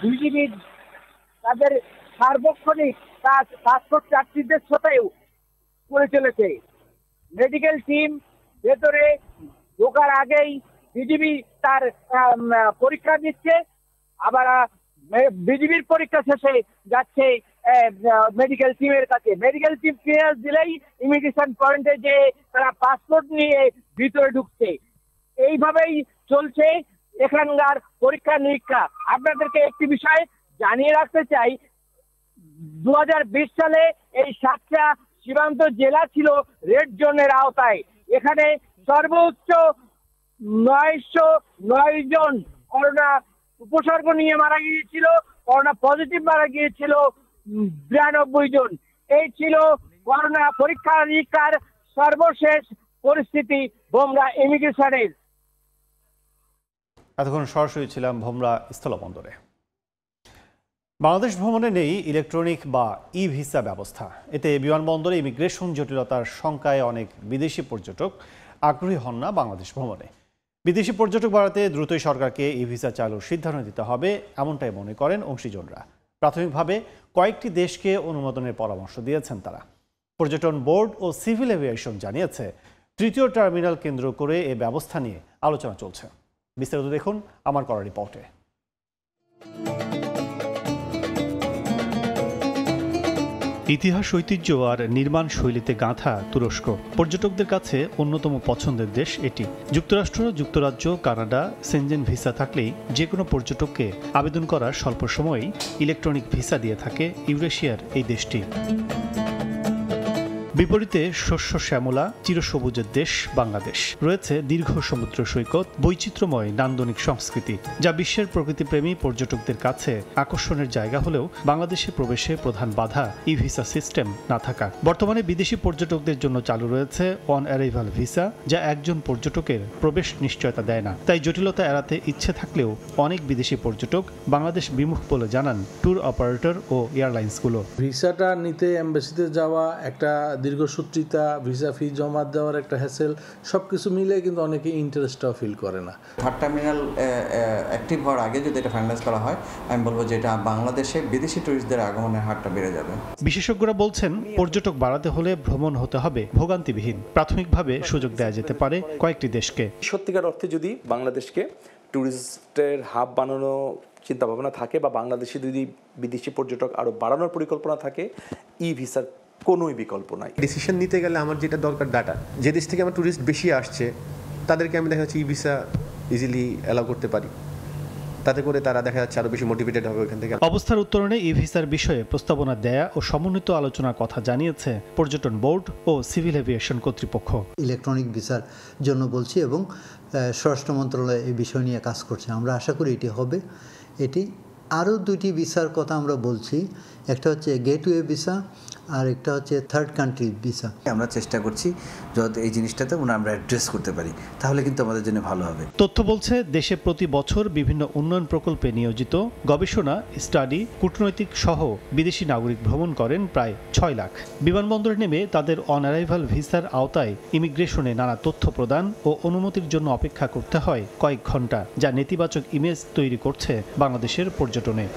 Speaker 14: বিজিবির তাদের সার্বক্ষণিক কাজ পাসপোর্ট যাত্রীদের সাথেও করে চলেছে। মেডিকেল টিম ভেতরে ঢোকার আগেই বিজিবি তার পরীক্ষা দিচ্ছে, আবার বিজিবির পরীক্ষা শেষে যাচ্ছে মেডিকেল টিমের কাছে। মেডিকেল টিম ক্লিয়ারেন্স দিলেই ইমিগ্রেশন পয়েন্টে যে তারা পাসপোর্ট নিয়ে ভিতরে ঢুকছে। এইভাবেই চলছে এখানকার পরীক্ষা নিরীক্ষা। আপনাদেরকে একটি বিষয় জানিয়ে রাখতে চাই, 2020 সালে এই 7টা সীমান্ত জেলা ছিল রেড জোনের আওতায়। এখানে সর্বোচ্চ 909 জন করোনা উপসর্গ নিয়ে মারা গিয়েছিল, করোনা পজিটিভ মারা গিয়েছিল 92 জন। এই ছিল করোনা পরীক্ষা নিরীক্ষার সর্বশেষ পরিস্থিতি ভোমরা ইমিগ্রেশনের।
Speaker 1: এতক্ষণ সরাসরি ছিলাম ভোমরা স্থলবন্দরে। বাংলাদেশ ভ্রমণে নেই ইলেকট্রনিক বা ই ভিসা ব্যবস্থা। এতে বিমানবন্দরে ইমিগ্রেশন জটিলতার শঙ্কায় অনেক বিদেশি পর্যটক আগ্রহী হন না বাংলাদেশ ভ্রমণে। বিদেশি পর্যটক বাড়াতে দ্রুতই সরকারকে ই ভিসা চালুর সিদ্ধান্ত নিতে হবে, এমনটাই মনে করেন অংশীজনরা। প্রাথমিকভাবে কয়েকটি দেশকে অনুমোদনের পরামর্শ দিয়েছেন তারা। পর্যটন বোর্ড ও সিভিল এভিয়েশন জানিয়েছে, তৃতীয় টার্মিনাল কেন্দ্র করে এ ব্যবস্থা নিয়ে আলোচনা চলছে। বিস্তারিত দেখুন আমার করা রিপোর্টে। ইতিহাস, ঐতিহ্য আর নির্মাণ শৈলীতে গাঁথা তুরস্ক পর্যটকদের কাছে অন্যতম পছন্দের দেশ এটি। যুক্তরাষ্ট্র, যুক্তরাজ্য, কানাডা, সেনজেন ভিসা থাকলেই যে কোনো পর্যটককে আবেদন করার স্বল্প সময়েই ইলেকট্রনিক ভিসা দিয়ে থাকে ইউরেশিয়ার এই দেশটি। বিপরীতে শস্য শ্যামলা চিরসবুজের দেশ বাংলাদেশ। রয়েছে দীর্ঘ সমুদ্র সৈকত, বৈচিত্র্যময় নান্দনিক সংস্কৃতি, যা বিশ্বের প্রকৃতিপ্রেমী পর্যটকদের কাছে আকর্ষণের জায়গা হলেও বাংলাদেশে প্রবেশে প্রধান বাধা ই ভিসা সিস্টেম না থাকা। বর্তমানে বিদেশি পর্যটকদের জন্য চালু রয়েছে অন অ্যারাইভাল ভিসা, যা একজন পর্যটকের প্রবেশ নিশ্চয়তা দেয় না। তাই জটিলতা এড়াতে ইচ্ছে থাকলেও অনেক বিদেশি পর্যটক বাংলাদেশ বিমুখ বলে জানান ট্যুর অপারেটর ও এয়ারলাইন্সগুলো।
Speaker 15: ভিসাটা নিতে এম্বাসিতে যাওয়া, একটা দীর্ঘসূত্রিতা, ভিসা ফি জমা দেওয়ার একটা হ্যাসেল, সব কিছু মিলে কিন্তু অনেকে ইন্টারেস্টটাও ফিল করে না।
Speaker 16: থার্ড টার্মিনাল অ্যাক্টিভ হওয়ার আগে যদি এটা ফাইনালাইজ করা হয়, আমি বলবো যে এটা বাংলাদেশে বিদেশি টুরিস্টদের আগমনের হারটা বেড়ে যাবে।
Speaker 1: বিশেষজ্ঞরা বলছেন, পর্যটক বাড়াতে হলে ভ্রমণ হতে হবে ভোগান্তিবিহীন। প্রাথমিকভাবে সুযোগ দেওয়া যেতে পারে কয়েকটি দেশকে।
Speaker 17: সত্যিকার অর্থে যদি বাংলাদেশকে ট্যুরিস্টের হাব বানানো চিন্তা ভাবনা থাকে বা বাংলাদেশে যদি বিদেশি পর্যটক আরও বাড়ানোর পরিকল্পনা থাকে, ই ভিসার কোনোই বিকল্প নাই।
Speaker 18: ডিসিশন নিতে গেলে আমার যেটা দরকার ডাটা, যে দেশ থেকে আমার ট্যুরিস্ট বেশি আসছে তাদেরকে আমি দেখা যাচ্ছে ই ভিসা ইজিলি অ্যালাউ করতে পারি, তাতে করে তারা দেখা যাচ্ছে আরো বেশি মোটিভেটেড হবে ওখান থেকে।
Speaker 1: অবস্থার উত্তরণে ই ভিসার বিষয়ে প্রস্তাবনা দেয়া ও সমন্বিত আলোচনার কথা জানিয়েছে পর্যটন বোর্ড ও সিভিল এভিয়েশন কর্তৃপক্ষ।
Speaker 19: ইলেকট্রনিক ভিসার জন্য বলছি এবং স্বরাষ্ট্র মন্ত্রণালয় এই বিষয় নিয়ে কাজ করছে। আমরা আশা করি এটি হবে। এটি আরও দুটি ভিসার কথা আমরা বলছি, একটা হচ্ছে গেটওয়ে ভিসা আর একটা হচ্ছে থার্ড কান্ট্রি ভিসা।
Speaker 16: আমরা চেষ্টা করছি যত এই জিনিসটাতে আমরা অ্যাড্রেস করতে পারি, তাহলে কিন্তু আমাদের জন্য ভালো হবে।
Speaker 1: তথ্য বলছে, দেশে প্রতি বছর বিভিন্ন উন্নয়ন প্রকল্পে নিয়োজিত গবেষণা, স্টাডি, কূটনৈতিক সহ বিদেশি নাগরিক ভ্রমণ করেন প্রায় 6 লাখ। বিমানবন্দরে নেমে তাদের অন অ্যারাইভাল ভিসার আওতায় ইমিগ্রেশনে নানা তথ্য প্রদান ও অনুমতির জন্য অপেক্ষা করতে হয় কয়েক ঘন্টা, যা নেতিবাচক ইমেজ তৈরি করছে বাংলাদেশের পর্যটনে।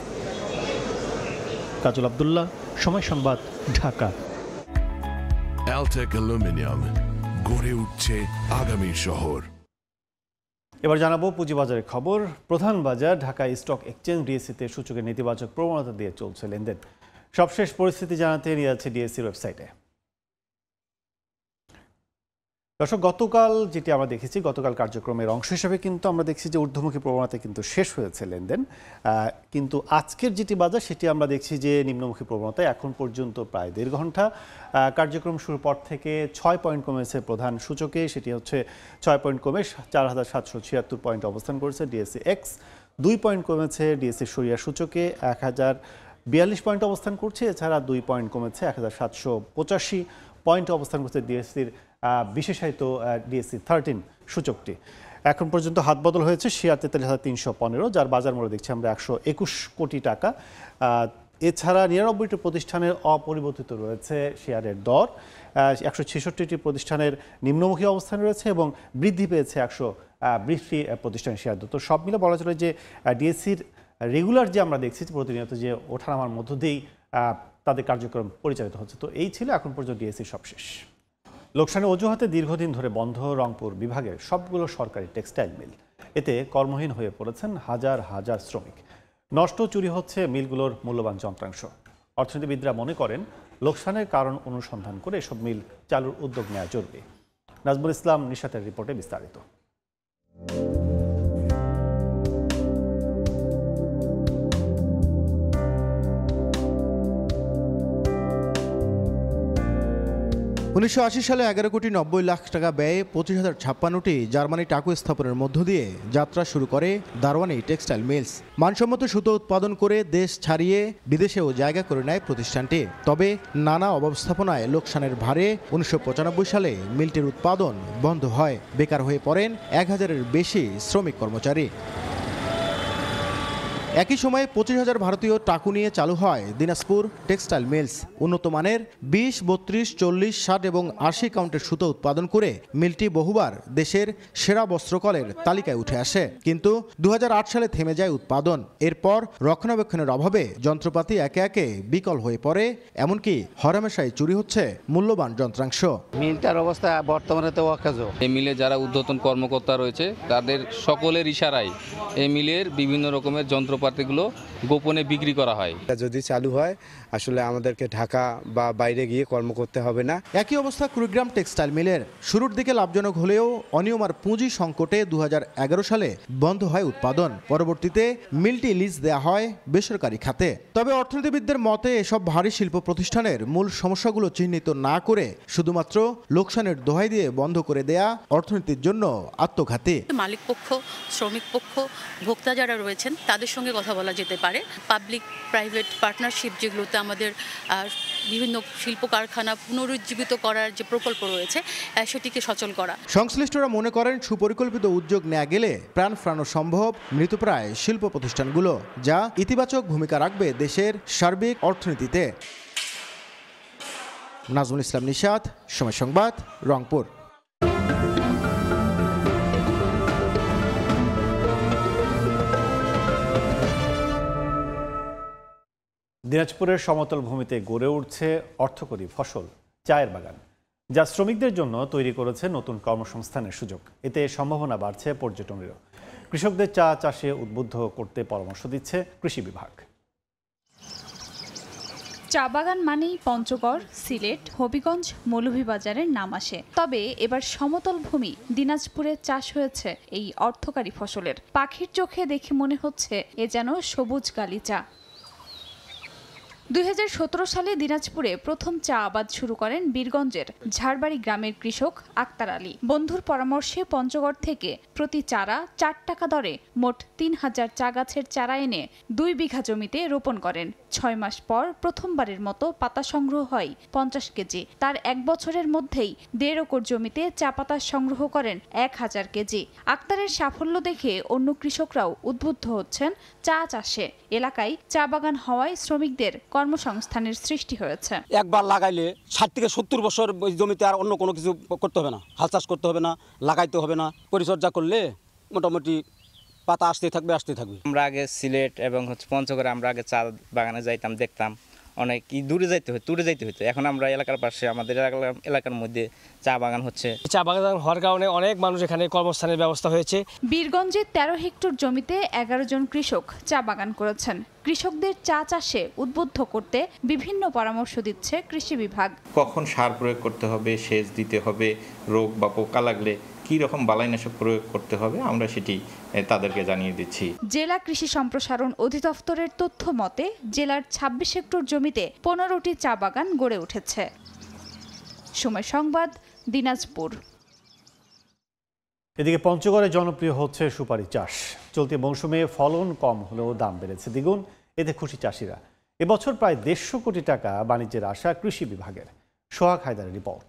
Speaker 1: কাজল আব্দুল্লাহ, সময় সংবাদ, ঢাকা।
Speaker 20: অ্যালটেক অ্যালুমিনিয়াম, গড়ে উঠছে আগামীর শহর।
Speaker 1: এবার জানাবো পুঁজিবাজারের খবর। প্রধান বাজার ঢাকা স্টক এক্সচেঞ্জ ডিএসসিতে সূচকের নেতিবাচক প্রবণতা দিয়ে চলছে লেনদেন। সবশেষ পরিস্থিতি জানাতে নিয়ে যাচ্ছে ডিএসসির ওয়েবসাইটে। দর্শক, গতকাল যেটি আমরা দেখেছি, গতকাল কার্যক্রমের অংশ হিসেবে কিন্তু আমরা দেখছি যে ঊর্ধ্বমুখী প্রবণতা কিন্তু শেষ হয়েছে লেনদেন, কিন্তু আজকের যেটি বাজার সেটি আমরা দেখছি যে নিম্নমুখী প্রবণতায় এখন পর্যন্ত প্রায় 1.5 ঘন্টা। কার্যক্রম শুরুর পর থেকে 6 পয়েন্ট কমেছে প্রধান সূচকে, সেটি হচ্ছে 6 পয়েন্ট কমে 4776 পয়েন্ট অবস্থান করেছে ডিএসসি এক্স। 2 পয়েন্ট কমেছে ডিএসসি সরিয়া সূচকে, 1042 পয়েন্ট অবস্থান করছে। এছাড়া 2 পয়েন্ট কমেছে 1785 পয়েন্ট অবস্থান করছে ডিএসসির বিশেষায়িত ডিএসসি 13 সূচকটি। এখন পর্যন্ত হাত বদল হয়েছে শেয়ার 43,315, যার বাজার মূল্য দেখছি আমরা 121 কোটি টাকা। এছাড়া 99টি প্রতিষ্ঠানের অপরিবর্তিত রয়েছে শেয়ারের দর, 166টি প্রতিষ্ঠানের নিম্নমুখী অবস্থান রয়েছে এবং বৃদ্ধি পেয়েছে 120টি প্রতিষ্ঠানের শেয়ার দর। তো সব মিলে বলা চলে যে ডিএসসির রেগুলার যে আমরা দেখছি প্রতিনিয়ত যে ওঠানামার মধ্য দিয়েই তাদের কার্যক্রম পরিচালিত হচ্ছে। তো এই ছিল এখন পর্যন্ত ডিএসসির সবশেষ। লোকসানের অজুহাতে দীর্ঘদিন ধরে বন্ধ রংপুর বিভাগের সবগুলো সরকারি টেক্সটাইল মিল। এতে কর্মহীন হয়ে পড়েছেন হাজার হাজার শ্রমিক। নষ্ট, চুরি হচ্ছে মিলগুলোর মূল্যবান যন্ত্রাংশ। অর্থনীতিবিদরা মনে করেন, লোকসানের কারণ অনুসন্ধান করে এসব মিল চালুর উদ্যোগ নেওয়া জরুরি। নাজমুল ইসলাম নিশাতের রিপোর্টে বিস্তারিত।
Speaker 21: 1980 সালে 11,90,00,000 টাকা ব্যয়ে 25,056টি জার্মানি টাকু স্থাপনের মধ্য দিয়ে যাত্রা শুরু করে দারওয়ানি টেক্সটাইল মিলস। মানসম্মত সুতো উৎপাদন করে দেশ ছাড়িয়ে বিদেশেও জায়গা করে নেয় প্রতিষ্ঠানটি। তবে নানা অব্যবস্থাপনায় লোকসানের ভারে 1995 সালে মিলটির উৎপাদন বন্ধ হয়। বেকার হয়ে পড়েন 1000-এর বেশি শ্রমিক কর্মচারী। একই সময়ে 25,000 ভারতীয় টাকু নিয়ে চালু হয় দিনাজপুর টেক্সটাইল মিলস। উন্নত মানের 20, 32, 40, 60 এবং 80 কাউন্টের সুতো উৎপাদন করে মিলটি বহুবার দেশের সেরা বস্ত্রকলের তালিকায় উঠে আসে। কিন্তু 2008 সালে থেমে যায় উৎপাদন। এরপর রক্ষণাবেক্ষণের অভাবে যন্ত্রপাতি একে একে বিকল হয়ে পড়ে, এমনকি হরহামেশাই চুরি হচ্ছে মূল্যবান যন্ত্রাংশ।
Speaker 22: মিলটার অবস্থা বর্তমানে তো অকাজো।
Speaker 23: এই মিলে যারা ঊর্ধ্বতন কর্মকর্তা রয়েছে তাদের সকলের ইশারায় এই মিলের বিভিন্ন রকমের যন্ত্রপাতিগুলো গোপনে বিক্রি করা হয়।
Speaker 22: যদি চালু হয় আসলে আমাদেরকে ঢাকা বা বাইরে গিয়ে কর্ম করতে হবে না।
Speaker 21: একই অবস্থা কুড়িগ্রাম টেক্সটাইল মিলের। শুরুর দিকে লাভজনক হলেও অনিয়ম আর পুঁজি সংকটে 2011 সালে বন্ধ হয় উৎপাদন। পরবর্তীতে মিলটি লিজ দেয়া হয় বেসরকারি খাতে। তবে অর্থনীতিবিদদের মতে এসব ভারী শিল্প প্রতিষ্ঠানের মূল সমস্যাগুলো চিহ্নিত না করে শুধুমাত্র লোকসানের দোহাই দিয়ে বন্ধ করে দেয়া অর্থনীতির জন্য আত্মঘাতী।
Speaker 24: মালিক পক্ষ, শ্রমিক পক্ষ, ভোক্তা যারা রয়েছেন তাদের সঙ্গে কথা বলা যেতে পারে। পাবলিক প্রাইভেট পার্টনারশিপ যেগুলোতে আমাদের বিভিন্ন শিল্প কারখানা পুনরুজ্জীবিত করার যে প্রকল্প রয়েছে সেটিকে সচল করা।
Speaker 21: সংশ্লিষ্টরা মনে করেন সুপরিকল্পিত উদ্যোগ নেওয়া গেলে প্রাণ ফেরানো সম্ভব মৃতপ্রায় শিল্প প্রতিষ্ঠানগুলো, যা ইতিবাচক ভূমিকা রাখবে দেশের সার্বিক অর্থনীতিতে। নাজমুল ইসলাম নিশাত, সময় সংবাদ, রংপুর।
Speaker 1: দিনাজপুরের সমতল ভূমিতে গড়ে উঠছে অর্থকরী ফসল চায়ের বাগান, যা শ্রমিকদের জন্য তৈরি করেছে নতুন কর্মসংস্থানের সুযোগ। এতে সম্ভাবনা বাড়ছে পর্যটনেরও। কৃষকদের চা চাষে উদ্বুদ্ধ করতে পরামর্শ দিচ্ছে কৃষি বিভাগ।
Speaker 25: চা বাগান মানেই পঞ্চগড়, সিলেট, হবিগঞ্জ, মৌলভীবাজারের নাম আসে। তবে এবার সমতল ভূমি দিনাজপুরে চাষ হয়েছে এই অর্থকারী ফসলের। পাখির চোখে দেখে মনে হচ্ছে এ যেন সবুজ গালিচা। 2017 সালে দিনাজপুরে প্রথম চা আবাদ শুরু করেন বীরগঞ্জের ঝাড়বাড়ি গ্রামের কৃষক আক্তার আলী। বন্ধুর পরামর্শে পঞ্চগড় থেকে প্রতি চারা 4 টাকা দরে মোট 3000 চা গাছের চারা এনে 2 বিঘা জমিতে রোপণ করেন। 6 মাস পর প্রথমবারের মতো পাতা সংগ্রহ হয় 50 কেজি। তার 1 বছরের মধ্যেই 1.5 একর জমিতে চা পাতা সংগ্রহ করেন 1000 কেজি। আক্তারের সাফল্য দেখে অন্য কৃষকরাও উদ্বুদ্ধ হচ্ছেন চা চাষে। এলাকায় চা বাগান হওয়ায় শ্রমিকদের কর্মসংস্থানের সৃষ্টি হয়েছে।
Speaker 26: একবার লাগাইলে 60 থেকে 70 বছর ওই জমিতে আর অন্য কোনো কিছু করতে হবে না, হাল চাষ করতে হবে না, লাগাইতে হবে না। পরিচর্যা করলে মোটামুটি পাতা আসতে থাকবে।
Speaker 27: আমরা আগে সিলেট এবং পঞ্চগড়ে আমরা আগে চা বাগানে যাইতাম, দেখতাম অনেক দূরে যাইতে হতো। এখন আমরা এলাকার পাশে আমাদের এলাকার মধ্যে চা বাগান হচ্ছে।
Speaker 28: চা বাগান হওয়ার কারণে অনেক মানুষ এখানে কর্মস্থানের ব্যবস্থা হয়েছে।
Speaker 25: বীরগঞ্জে 13 হেক্টর জমিতে 11 জন কৃষক চা বাগান করেছেন। কৃষকদের চা চাষে উদ্বুদ্ধ করতে বিভিন্ন পরামর্শ দিচ্ছে কৃষি বিভাগ।
Speaker 29: কখন সার প্রয়োগ করতে হবে, সেচ দিতে হবে, রোগ বা পোকা লাগলে কি রকম বালাইনাশক প্রয়োগ করতে হবে আমরা সেটি তাদেরকে জানিয়ে দিচ্ছি।
Speaker 25: জেলা কৃষি সম্প্রসারণ অধিদপ্তরের তথ্য মতে জেলার 26 হেক্টর জমিতে 15টি চা বাগান গড়ে উঠেছে। সময় সংবাদ, দিনাজপুর।
Speaker 1: এদিকে পঞ্চগড়ে জনপ্রিয় হচ্ছে সুপারি চাষ। চলতি মৌসুমে ফলন কম হলেও দাম বেড়েছে দ্বিগুণ। এতে খুশি চাষিরা। এবছর প্রায় 150 কোটি টাকা বাণিজ্যের আশা কৃষি বিভাগের। সোহাগ হায়দারের রিপোর্ট।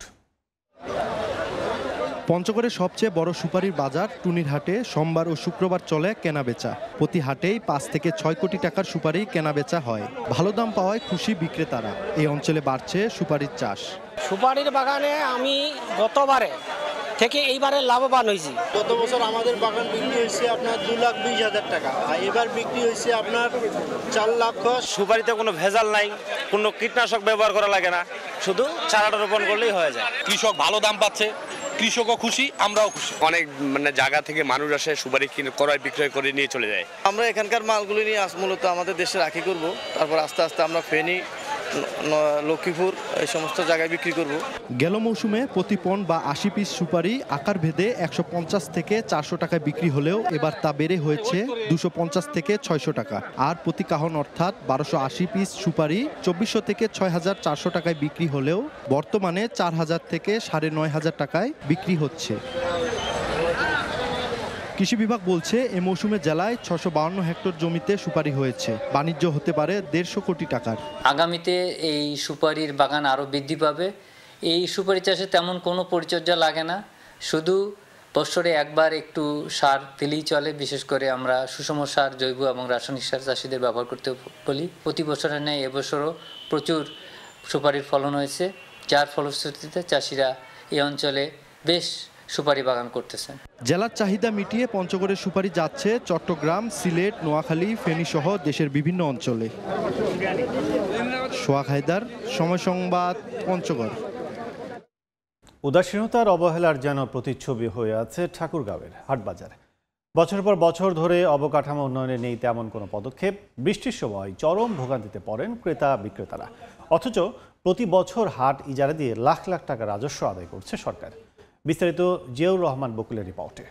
Speaker 30: পঞ্চগড়ের সবচেয়ে বড় সুপারির বাজার টুনির হাটে সোমবার ও শুক্রবার চলে কেনাবেচা। প্রতি হাটেই 5 থেকে 6 কোটি টাকার সুপারি কেনাবেচা হয়। ভালো দাম পাওয়ায় খুশি বিক্রেতারা। এই অঞ্চলে বাড়ছে সুপারির চাষ।
Speaker 28: সুপারির বাগানে আমি গতবারে থেকে এইবারে লাভবান হয়েছি।
Speaker 31: গত বছর আমাদের বাগান বিক্রি হয়েছে আপনার 2,20,000 টাকা, আর এবার বিক্রি হয়েছে আপনার 4 লাখ।
Speaker 32: সুপারিতে কোনো ভেজাল নাই, কোনো কীটনাশক ব্যবহার করা লাগে না, শুধু চারাটা রোপণ করলেই হয়ে যায়।
Speaker 33: কৃষক ভালো দাম পাচ্ছে, কৃষকও খুশি, আমরাও খুশি।
Speaker 32: অনেক জায়গা থেকে মানুষ আসে সুপারি কিনে ক্রয় বিক্রয় করে নিয়ে চলে যায়।
Speaker 31: আমরা এখানকার মালগুলি নিয়ে মূলত আমাদের দেশে রাখি করব, তারপর আস্তে আস্তে আমরা ফেনী, লক্ষ্মীপুর
Speaker 2: এই সমস্ত জায়গায় বিক্রি করব।
Speaker 30: গেল মৌসুমে প্রতি পণ বা ৮০ পিস সুপারি আকার ভেদে ১৫০ থেকে ৪০০ টাকায় বিক্রি হলেও এবার তা বেড়ে হয়েছে ২৫০ থেকে ৬০০ টাকা। আর প্রতি কাহন অর্থাৎ ১২৮০ পিস সুপারি ২৪০০ থেকে ৬৪০০ টাকায় বিক্রি হলেও বর্তমানে ৪০০০ থেকে ৯৫০০ টাকায় বিক্রি হচ্ছে। কৃষি বিভাগ বলছে এ মৌসুমে জেলায় ৬৫২ হেক্টর জমিতে সুপারি হয়েছে। বাণিজ্য হতে পারে ১৫০ কোটি টাকার।
Speaker 3: আগামীতে এই সুপারির বাগান আরও বৃদ্ধি পাবে। এই সুপারি চাষে তেমন কোনো পরিচর্যা লাগে না, শুধু বছরে একবার একটু সার দিলেই চলে। বিশেষ করে আমরা সুষম সার, জৈব এবং রাসায়নিক সার চাষিদের ব্যবহার করতে বলি। প্রতি বছরের ন্যায় এবছরও প্রচুর সুপারির ফলন হয়েছে, যার ফলশ্রুতিতে চাষিরা এই অঞ্চলে বেশ সুপারি বাগান করতেছেন।
Speaker 30: জেলার চাহিদা মিটিয়ে পঞ্চগড়ের সুপারি যাচ্ছে চট্টগ্রাম, সিলেট, নোয়াখালী, ফেনী সহ দেশের বিভিন্ন অঞ্চলে। সোহাগ হায়দার, সময় সংবাদ, পঞ্চগড়।
Speaker 1: উদাসীনতার অবহেলার যেন প্রতিচ্ছবি হয়ে আছে ঠাকুরগাঁওয়ের হাটবাজার। বছরের পর বছর ধরে অবকাঠামো উন্নয়নে নেই তেমন কোনো পদক্ষেপ। বৃষ্টির সময় চরম ভোগান্তিতে পড়েন ক্রেতা বিক্রেতারা, অথচ প্রতি বছর হাট ইজারা দিয়ে লাখ লাখ টাকা রাজস্ব আদায় করছে সরকার। বিস্তারিত জিয়াউর রহমান বকুলের রিপোর্টে।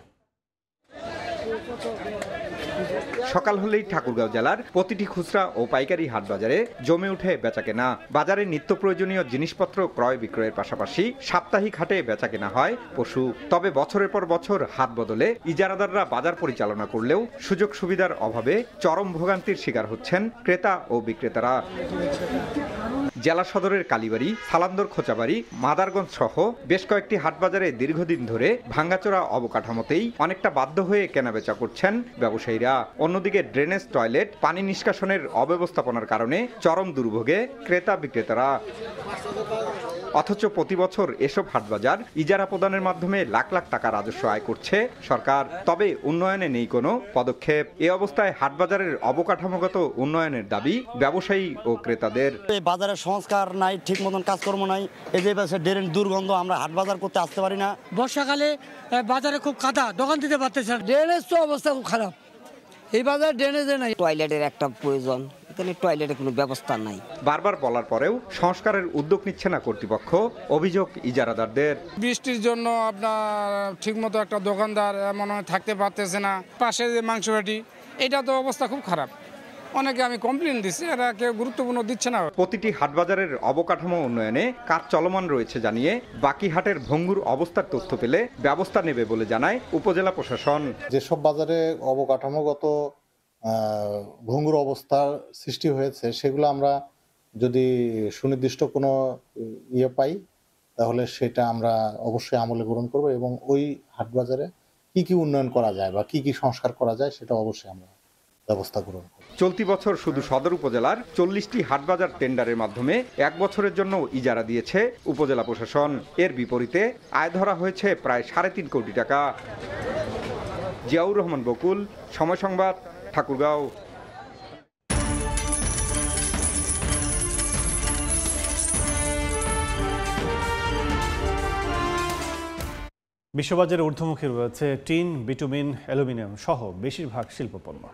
Speaker 4: সকাল হলেই ঠাকুরগাঁও জেলার প্রতিটি খুচরা ও পাইকারি হাট বাজারে জমে ওঠে বেচাকেনা। বাজারে নিত্য প্রয়োজনীয় জিনিসপত্র ক্রয় বিক্রয়ের পাশাপাশি সাপ্তাহিক হাটে বেচাকেনা হয় পশু। তবে বছরের পর বছর হাট বদলে ইজারাদাররা বাজার পরিচালনা করলেও সুযোগ সুবিধার অভাবে চরম ভোগান্তির শিকার হচ্ছেন ক্রেতা ও বিক্রেতারা। জেলা সদরের কালীবাড়ি, সালান্দর খোঁচাবাড়ি, মাদারগঞ্জ সহ বেশ কয়েকটি হাটবাজারে দীর্ঘদিন ধরে ভাঙ্গাচোরা অবকাঠামোতেই অনেকটা বাধ্য হয়ে কেনাবেচা করছেন ব্যবসায়ীরা। অন্যদিকে ড্রেনেজ, টয়লেট, পানি নিষ্কাশনের অব্যবস্থাপনার কারণে চরম দুর্ভোগে ক্রেতা বিক্রেতারা। অথচ প্রতি বছর এসব হাটবাজার ইজারা প্রদানের মাধ্যমে লাখ লাখ টাকা রাজস্ব আয় করছে সরকার, তবে উন্নয়নে নেই কোনো পদক্ষেপ। এ অবস্থায় হাটবাজারের অবকাঠামোগত উন্নয়নের দাবি ব্যবসায়ী ও ক্রেতাদের।
Speaker 5: বাজারের সংস্কার নাই, ঠিক মতন কাজকর্ম নাই, এই যে ড্রেন দুর্গন্ধ, আমরা হাটবাজার করতে আসতে পারি না।
Speaker 6: বর্ষাকালে বাজারে খুব কাদা, দোকান দিতে পারতেছে। ড্রেনেজ তো অবস্থা খুব খারাপ, এই বাজারে ড্রেনেজে নাই।
Speaker 5: টয়লেটের একটা প্রয়োজন, এখানে টয়লেটের কোনো ব্যবস্থা নাই।
Speaker 4: বারবার বলার পরেও সংস্কারের উদ্যোগ নিচ্ছে না কর্তৃপক্ষ, অভিযোগ ইজারাদারদের।
Speaker 7: বৃষ্টির জন্য আপনার ঠিকমতো একটা দোকানদার মনে হয় থাকতে পারতেছে না। পাশে যে মাংস বাটি, এটা তো অবস্থা খুব খারাপ। অনেকে আমি কমপ্লেন দিচ্ছি, এরা কেউ গুরুত্বপূর্ণ দিচ্ছে না।
Speaker 4: প্রতিটি হাটবাজারের অবকাঠামো উন্নয়নে কাজ চলমান রয়েছে জানিয়ে বাকি হাটের ভঙ্গুর অবস্থার তথ্য পেলে ব্যবস্থা নেবে বলে জানায় উপজেলা প্রশাসন।
Speaker 8: যেসব বাজারে অবকাঠামোগত ভঙ্গুর অবস্থার সৃষ্টি হয়েছে, সেগুলো আমরা যদি সুনির্দিষ্ট কোনো পাই, তাহলে সেটা আমরা অবশ্যই আমলে গ্রহণ করব এবং ওই হাটবাজারে কি কি উন্নয়ন করা যায় বা কি কি সংস্কার করা যায় সেটা অবশ্যই আমরা ব্যবস্থা গ্রহণ করব।
Speaker 4: চলতি বছর শুধু সদর উপজেলার 40টি হাটবাজার টেন্ডারের মাধ্যমে 1 বছরের জন্য ইজারা দিয়েছে উপজেলা প্রশাসন। এর বিপরীতে আয় ধরা হয়েছে প্রায় 3.5 কোটি টাকা। জিয়াউর রহমান বকুল, সময় সংবাদ, ঠাকুরগাঁও।
Speaker 1: বিশ্ববাজারে ঊর্ধ্বমুখী রয়েছে টিন, বিটুমিন, অ্যালুমিনিয়াম সহ বেশিরভাগ শিল্পপণ্য।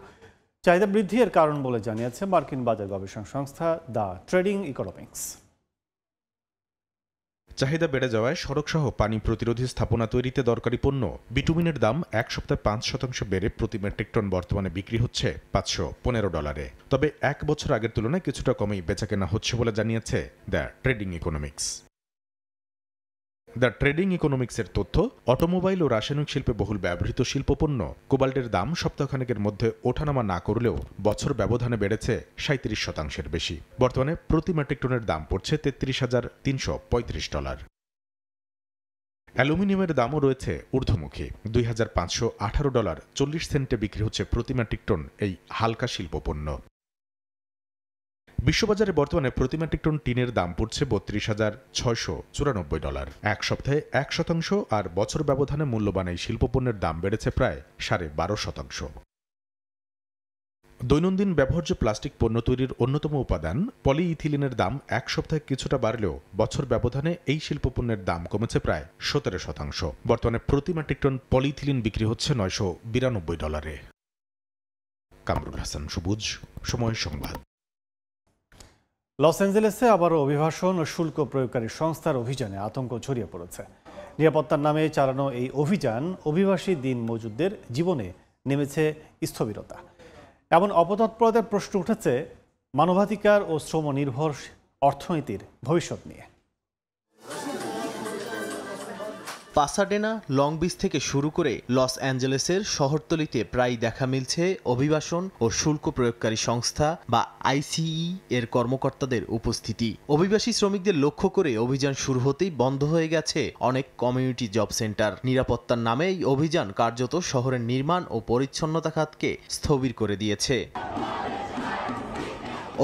Speaker 1: চাহিদা বৃদ্ধি এর কারণ বলে জানিয়েছে মার্কিন বাজার গবেষণা সংস্থা দ্য ট্রেডিং ইকোনমিক্স।
Speaker 9: চাহিদা বেড়ে যাওয়ায় সড়কসহ পানি প্রতিরোধী স্থাপনা তৈরিতে দরকারি পণ্য বিটুমিনের দাম এক সপ্তাহে 5% বেড়ে প্রতি মেট্রিক টন বর্তমানে বিক্রি হচ্ছে $515। তবে 1 বছর আগের তুলনায় কিছুটা কমেই বেচাকেনা হচ্ছে বলে জানিয়েছে the trading economics. The trading ইকোনমিক্সের তথ্য, অটোমোবাইল ও রাসায়নিক শিল্পে বহুল ব্যবহৃত শিল্পপণ্য কোবাল্টের দাম সপ্তাহখানেকের মধ্যে ওঠানামা না করলেও বছর ব্যবধানে বেড়েছে 37% বেশি। বর্তমানে প্রতি মেট্রিক টনের দাম পড়ছে $33,335। অ্যালুমিনিয়ামের দামও রয়েছে ঊর্ধ্বমুখী। $2,518.40 বিক্রি হচ্ছে প্রতি মেট্রিক টন এই হালকা শিল্পপণ্য। বিশ্ববাজারে বর্তমানে প্রতি মেট্রিক টন টিনের দাম পড়ছে $32,694। 1 সপ্তাহে 1% আর বছর ব্যবধানে মূল্যবান এই শিল্পপণ্যের দাম বেড়েছে প্রায় 12.5%। দৈনন্দিন ব্যবহার্য প্লাস্টিক পণ্য তৈরির অন্যতম উপাদান পলিইথিলিনের দাম 1 সপ্তাহে কিছুটা বাড়লেও বছর ব্যবধানে এই শিল্পপণ্যের দাম কমেছে প্রায় 17%। বর্তমানে প্রতি মেট্রিক টন পলিইথিলিন বিক্রি হচ্ছে $992। কামরুল হাসান সবুজ, সময় সংবাদ।
Speaker 1: লস অ্যাঞ্জেলেসে আবারও অভিবাসন ও শুল্ক প্রয়োগকারী সংস্থার অভিযানে আতঙ্ক ছড়িয়ে পড়েছে। নিরাপত্তার নামে চালানো এই অভিযান অভিবাসী দিন মজুরদের জীবনে নেমেছে স্থবিরতা। এমন অপতৎপরতার প্রশ্ন উঠেছে মানবাধিকার ও শ্রম নির্ভর অর্থনীতির ভবিষ্যৎ নিয়ে।
Speaker 21: পাসাডেনা, লং বিচ থেকে শুরু করে লস অ্যাঞ্জেলেসের শহরতলিতে প্রায় দেখা মিলছে অভিবাসন ও শুল্ক প্রয়োগকারী সংস্থা বা আইসিই এর কর্মকর্তাদের উপস্থিতি। অভিবাসী শ্রমিকদের লক্ষ্য করে অভিযান শুরু হতেই বন্ধ হয়ে গেছে অনেক কমিউনিটি জব সেন্টার। নিরাপত্তার নামে এই অভিযান কার্যত শহরের নির্মাণ ও পরিচ্ছন্নতা খাতকে স্থবির করে দিয়েছে।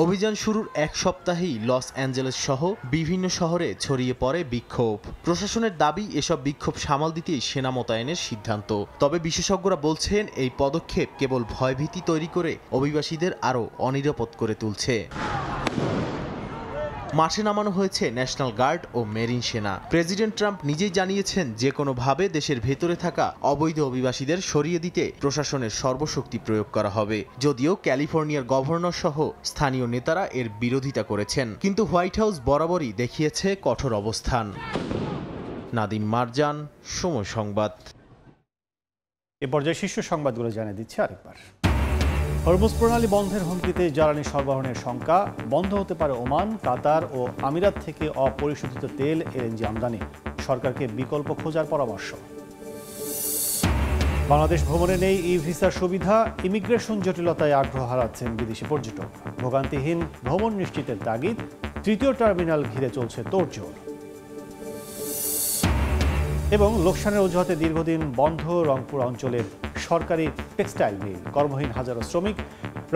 Speaker 21: অভিযান শুরুর এক সপ্তাহেই লস অ্যাঞ্জেলেস সহ বিভিন্ন শহরে ছড়িয়ে পড়ে বিক্ষোভ। প্রশাসনের দাবি এসব বিক্ষোভ সামাল দিতেই সেনা মোতায়েনের সিদ্ধান্ত। তবে বিশেষজ্ঞরা বলছেন এই পদক্ষেপ কেবল ভয়ভীতি তৈরি করে অভিবাসীদের আরও অনিরাপদ করে তুলছে। মাঠে নামানো হয়েছে ন্যাশনাল গার্ড ও মেরিন সেনা। প্রেসিডেন্ট ট্রাম্প নিজেই জানিয়েছেন যে কোনোভাবে দেশের ভেতরে থাকা অবৈধ অভিবাসীদের সরিয়ে দিতে প্রশাসনের সর্বশক্তি প্রয়োগ করা হবে। যদিও ক্যালিফোর্নিয়ার গভর্নর সহ স্থানীয় নেতারা এর বিরোধিতা করেছেন, কিন্তু হোয়াইট হাউস বরাবরই দেখিয়েছে কঠোর অবস্থান। নাদিম মারজান, সময় সংবাদ।
Speaker 1: এ পর্যায়ে শীর্ষ সংবাদগুলো জানিয়ে দিচ্ছে আরেকবার। হরমুজ প্রণালী বন্ধের হুমকিতে জ্বালানি সরবরাহের শঙ্কা। বন্ধ হতে পারে ওমান, কাতার ও আমিরাত থেকে অপরিশোধিত তেল, এলএনজি আমদানি। সরকারকে বিকল্প খোঁজার পরামর্শ। বাংলাদেশ ভ্রমণে নেই ই ভিসার সুবিধা। ইমিগ্রেশন জটিলতায় আগ্রহ হারাচ্ছেন বিদেশি পর্যটক। ভোগান্তিহীন ভ্রমণ নিশ্চিতের তাগিদ। তৃতীয় টার্মিনাল ঘিরে চলছে তোড়জোড়। এবং লোকসানের অজুহাতে দীর্ঘদিন বন্ধ রংপুর অঞ্চলের সরকারি টেক্সটাইল মিল। কর্মহীন হাজারো শ্রমিক।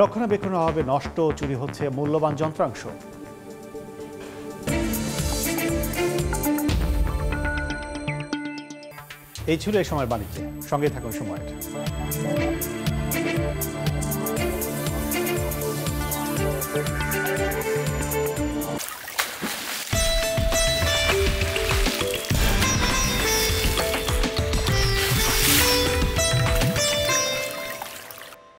Speaker 1: রক্ষণাবেক্ষণের অভাবে নষ্ট, চুরি হচ্ছে মূল্যবান যন্ত্রাংশ। এই ছিল এই সময়ের বাণিজ্য। সঙ্গে থাকুন সময়ের।